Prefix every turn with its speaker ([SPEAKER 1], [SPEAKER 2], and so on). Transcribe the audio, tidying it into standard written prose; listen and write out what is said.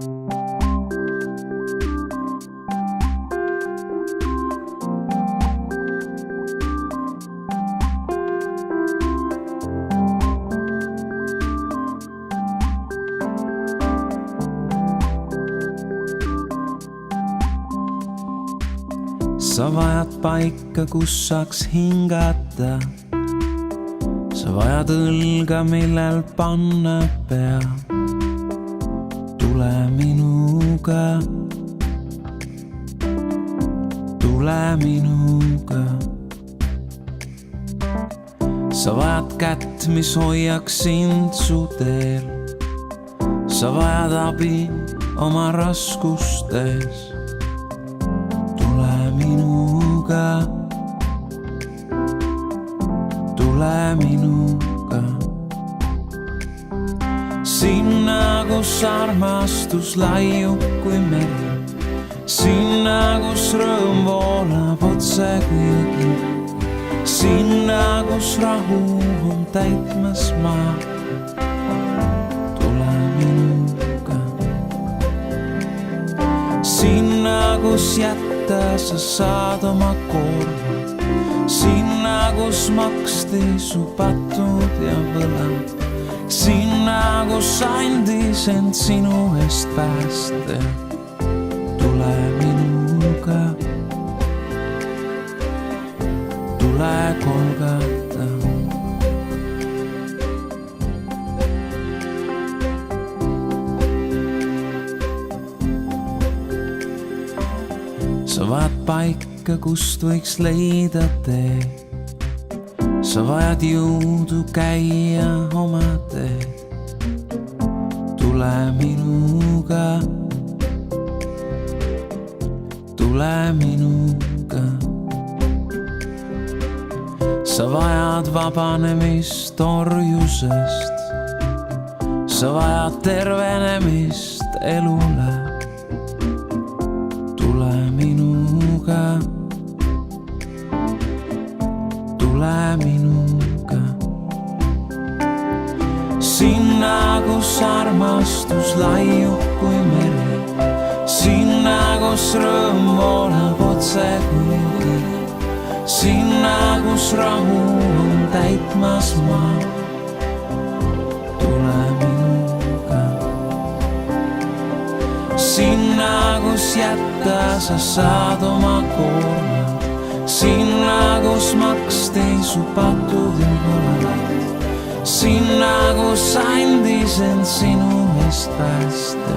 [SPEAKER 1] Sa vajad paika, kus saaks hingata. Sa vajad õlga, millel panna pea. Tule minuga, tule minuga. Sa vajad kätt, mis hoiaks sind su teel. Sa vajad abi oma raskustes. Tule minuga sinna, kus armastus laiub kui meri, sinna, kus rõõm voolab otse kui jõgi, sinna, kus rahu on täitmas maa. Tule minuga sinna, kus jätta sa saad oma koorma, sinna, kus maksti su patud ja võlad, sinna, kus andis end sinu eest pääste. Tule minuga, tule Golgata. Sa vajad paika, kust võiks leida tee. Sa vajad jõudu käia oma teed. Tule minuga, tule minuga. Sa vajad vabanemist orjusest. Sa vajad tervenemist elule. Tule minuga, tule minuga sinna, kus armastus laiub kui meri, sinna, kus rõõm voolab otse kui jõgi, sinna, kus rahu on täitmas maa. Tule minuga sinna, kus jätta sa saad oma koorma, sinna, kus maksti su patud ja võlad, sinna, kus andis end sinu eest pääste.